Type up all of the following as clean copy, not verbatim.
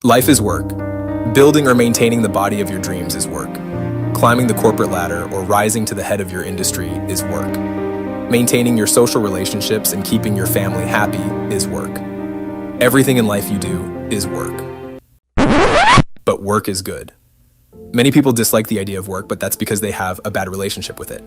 Life is work. Building or maintaining the body of your dreams is work. Climbing the corporate ladder or rising to the head of your industry is work. Maintaining your social relationships and keeping your family happy is work. Everything in life you do is work. But work is good. Many people dislike the idea of work, but that's because they have a bad relationship with it.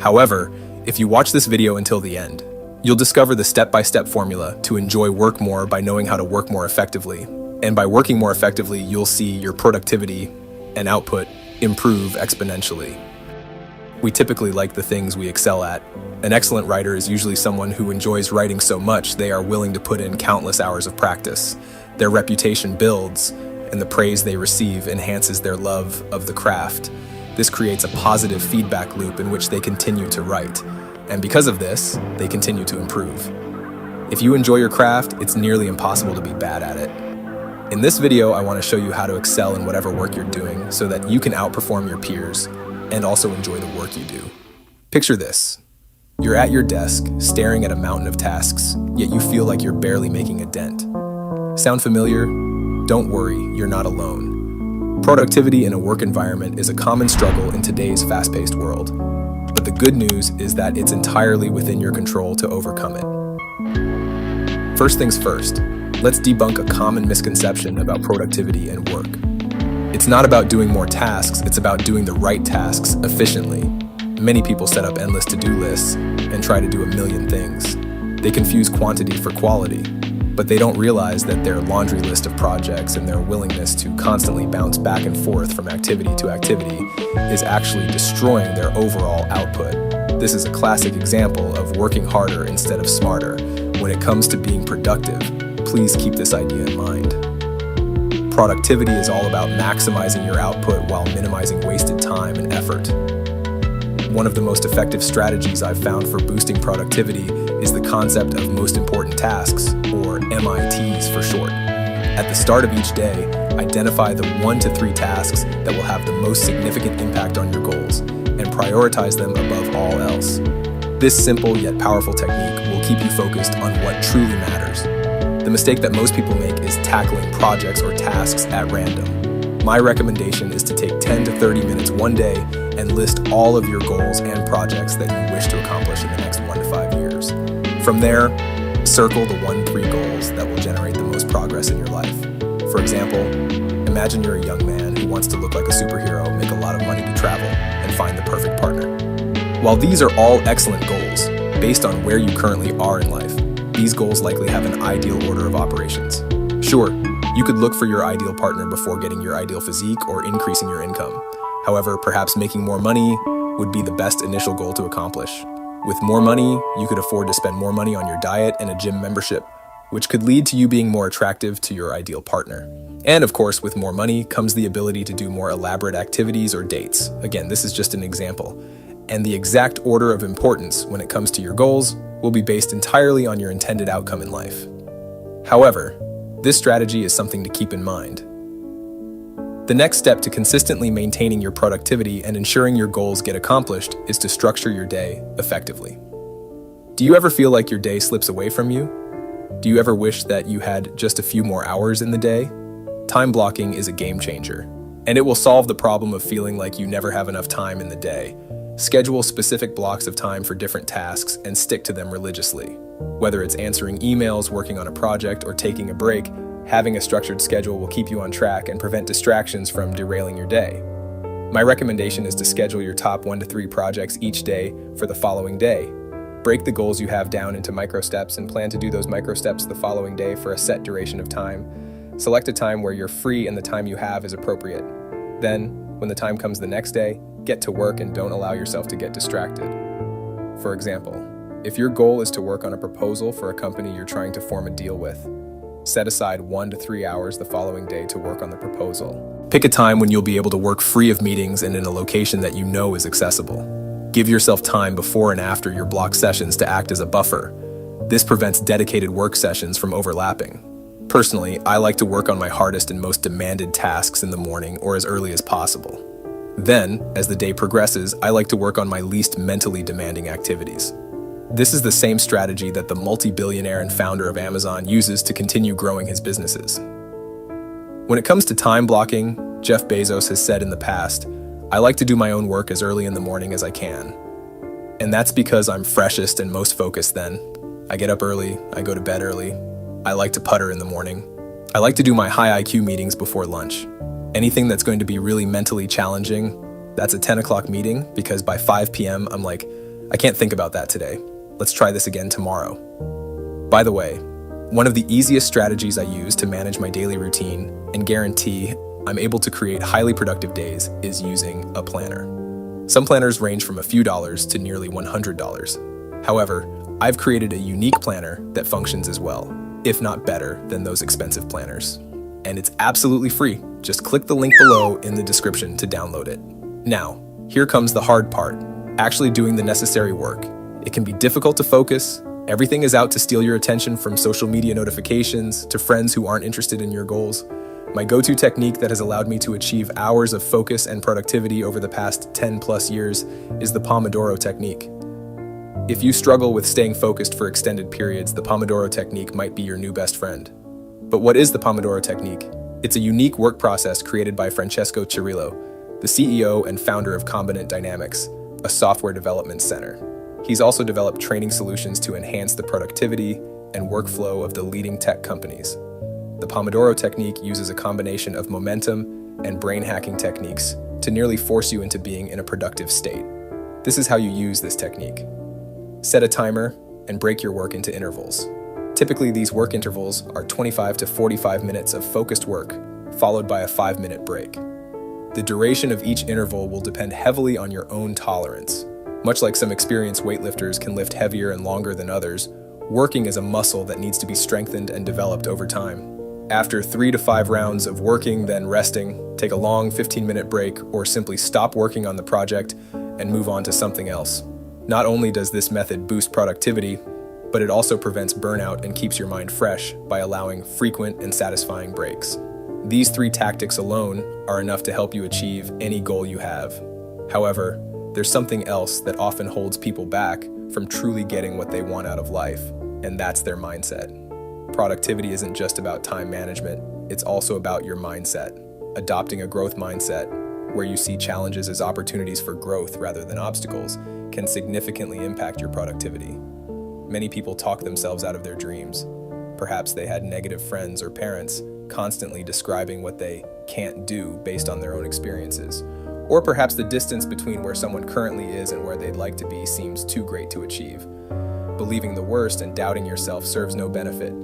However, if you watch this video until the end, you'll discover the step-by-step formula to enjoy work more by knowing how to work more effectively. And by working more effectively, you'll see your productivity and output improve exponentially. We typically like the things we excel at. An excellent writer is usually someone who enjoys writing so much they are willing to put in countless hours of practice. Their reputation builds, and the praise they receive enhances their love of the craft. This creates a positive feedback loop in which they continue to write. And because of this, they continue to improve. If you enjoy your craft, it's nearly impossible to be bad at it. In this video, I want to show you how to excel in whatever work you're doing so that you can outperform your peers and also enjoy the work you do. Picture this. You're at your desk, staring at a mountain of tasks, yet you feel like you're barely making a dent. Sound familiar? Don't worry, you're not alone. Productivity in a work environment is a common struggle in today's fast-paced world. But the good news is that it's entirely within your control to overcome it. First things first, let's debunk a common misconception about productivity and work. It's not about doing more tasks, it's about doing the right tasks efficiently. Many people set up endless to-do lists and try to do a million things. They confuse quantity for quality, but they don't realize that their laundry list of projects and their willingness to constantly bounce back and forth from activity to activity is actually destroying their overall output. This is a classic example of working harder instead of smarter. When it comes to being productive, please keep this idea in mind. Productivity is all about maximizing your output while minimizing wasted time and effort. One of the most effective strategies I've found for boosting productivity is the concept of most important tasks, or MITs for short. At the start of each day, identify the 1 to 3 tasks that will have the most significant impact on your goals, and prioritize them above all else. This simple yet powerful technique will keep you focused on what truly matters. The mistake that most people make is tackling projects or tasks at random. My recommendation is to take 10 to 30 minutes one day and list all of your goals and projects that you wish to accomplish in the next 1 to 5 years. From there, circle the 1-3 goals that will generate the most progress in your life. For example, imagine you're a young man who wants to look like a superhero, make a lot of money to travel, and find the perfect partner. While these are all excellent goals, based on where you currently are in life, these goals likely have an ideal order of operations. Sure, you could look for your ideal partner before getting your ideal physique or increasing your income. However, perhaps making more money would be the best initial goal to accomplish. With more money, you could afford to spend more money on your diet and a gym membership, which could lead to you being more attractive to your ideal partner. And of course, with more money comes the ability to do more elaborate activities or dates. Again, this is just an example. And the exact order of importance when it comes to your goals will be based entirely on your intended outcome in life. However, this strategy is something to keep in mind. The next step to consistently maintaining your productivity and ensuring your goals get accomplished is to structure your day effectively. Do you ever feel like your day slips away from you? Do you ever wish that you had just a few more hours in the day? Time blocking is a game changer, and it will solve the problem of feeling like you never have enough time in the day. Schedule specific blocks of time for different tasks and stick to them religiously. Whether it's answering emails, working on a project, or taking a break, having a structured schedule will keep you on track and prevent distractions from derailing your day. My recommendation is to schedule your top 1 to 3 projects each day for the following day. Break the goals you have down into micro steps and plan to do those micro steps the following day for a set duration of time. Select a time where you're free and the time you have is appropriate. Then, when the time comes the next day, get to work and don't allow yourself to get distracted. For example, if your goal is to work on a proposal for a company you're trying to form a deal with, set aside 1 to 3 hours the following day to work on the proposal. Pick a time when you'll be able to work free of meetings and in a location that you know is accessible. Give yourself time before and after your block sessions to act as a buffer. This prevents dedicated work sessions from overlapping. Personally, I like to work on my hardest and most demanded tasks in the morning or as early as possible. Then, as the day progresses, I like to work on my least mentally demanding activities. This is the same strategy that the multi-billionaire and founder of Amazon uses to continue growing his businesses. When it comes to time blocking, Jeff Bezos has said in the past, "I like to do my own work as early in the morning as I can." And that's because I'm freshest and most focused then. I get up early, I go to bed early. I like to putter in the morning. I like to do my high IQ meetings before lunch. Anything that's going to be really mentally challenging, that's a 10 o'clock meeting, because by 5 p.m. I'm like, I can't think about that today. Let's try this again tomorrow. By the way, one of the easiest strategies I use to manage my daily routine and guarantee I'm able to create highly productive days is using a planner. Some planners range from a few dollars to nearly $100. However, I've created a unique planner that functions as well, if not better, than those expensive planners. And it's absolutely free. Just click the link below in the description to download it. Now, here comes the hard part, actually doing the necessary work. It can be difficult to focus. Everything is out to steal your attention, from social media notifications to friends who aren't interested in your goals. My go-to technique that has allowed me to achieve hours of focus and productivity over the past 10 plus years is the Pomodoro technique. If you struggle with staying focused for extended periods, the Pomodoro technique might be your new best friend. But what is the Pomodoro technique? It's a unique work process created by Francesco Cirillo, the CEO and founder of Combinant Dynamics, a software development center. He's also developed training solutions to enhance the productivity and workflow of the leading tech companies. The Pomodoro technique uses a combination of momentum and brain hacking techniques to nearly force you into being in a productive state. This is how you use this technique. Set a timer and break your work into intervals. Typically, these work intervals are 25 to 45 minutes of focused work, followed by a 5-minute break. The duration of each interval will depend heavily on your own tolerance. Much like some experienced weightlifters can lift heavier and longer than others, working is a muscle that needs to be strengthened and developed over time. After 3 to 5 rounds of working, then resting, take a long 15-minute break, or simply stop working on the project and move on to something else. Not only does this method boost productivity, but it also prevents burnout and keeps your mind fresh by allowing frequent and satisfying breaks. These 3 tactics alone are enough to help you achieve any goal you have. However, there's something else that often holds people back from truly getting what they want out of life, and that's their mindset. Productivity isn't just about time management, it's also about your mindset. Adopting a growth mindset, where you see challenges as opportunities for growth rather than obstacles, can significantly impact your productivity. Many people talk themselves out of their dreams. Perhaps they had negative friends or parents constantly describing what they can't do based on their own experiences. Or perhaps the distance between where someone currently is and where they'd like to be seems too great to achieve. Believing the worst and doubting yourself serves no benefit,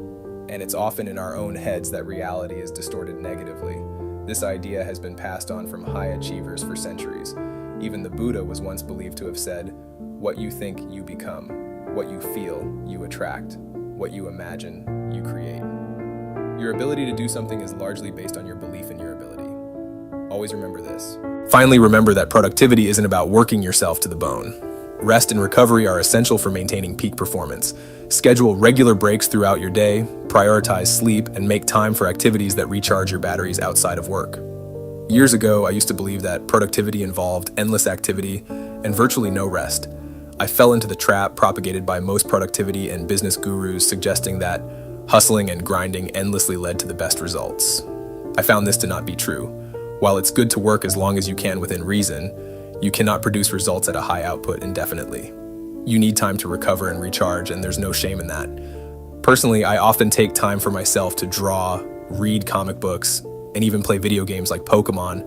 and it's often in our own heads that reality is distorted negatively. This idea has been passed on from high achievers for centuries. Even the Buddha was once believed to have said, "What you think, you become. What you feel, you attract. What you imagine, you create." Your ability to do something is largely based on your belief in your ability. Always remember this. Finally, remember that productivity isn't about working yourself to the bone. Rest and recovery are essential for maintaining peak performance. Schedule regular breaks throughout your day, prioritize sleep, and make time for activities that recharge your batteries outside of work. Years ago, I used to believe that productivity involved endless activity and virtually no rest. I fell into the trap propagated by most productivity and business gurus, suggesting that hustling and grinding endlessly led to the best results. I found this to not be true. While it's good to work as long as you can within reason, you cannot produce results at a high output indefinitely. You need time to recover and recharge, and there's no shame in that. Personally, I often take time for myself to draw, read comic books, and even play video games like Pokemon,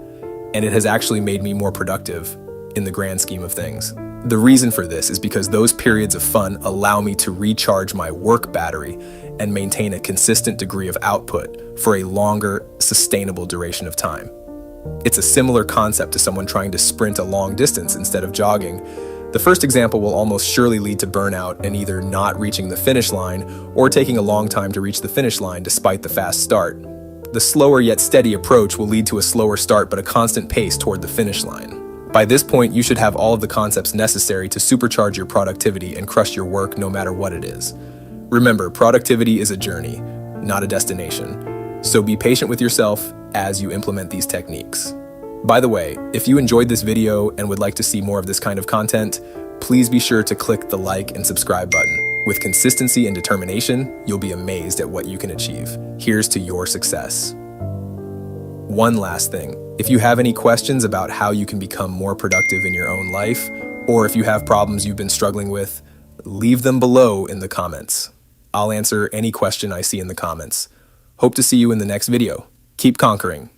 and it has actually made me more productive in the grand scheme of things. The reason for this is because those periods of fun allow me to recharge my work battery and maintain a consistent degree of output for a longer, sustainable duration of time. It's a similar concept to someone trying to sprint a long distance instead of jogging. The first example will almost surely lead to burnout and either not reaching the finish line or taking a long time to reach the finish line despite the fast start. The slower yet steady approach will lead to a slower start but a constant pace toward the finish line. By this point, you should have all of the concepts necessary to supercharge your productivity and crush your work no matter what it is. Remember, productivity is a journey, not a destination. So be patient with yourself as you implement these techniques. By the way, if you enjoyed this video and would like to see more of this kind of content, please be sure to click the like and subscribe button. With consistency and determination, you'll be amazed at what you can achieve. Here's to your success. One last thing, if you have any questions about how you can become more productive in your own life, or if you have problems you've been struggling with, leave them below in the comments. I'll answer any question I see in the comments. Hope to see you in the next video. Keep conquering.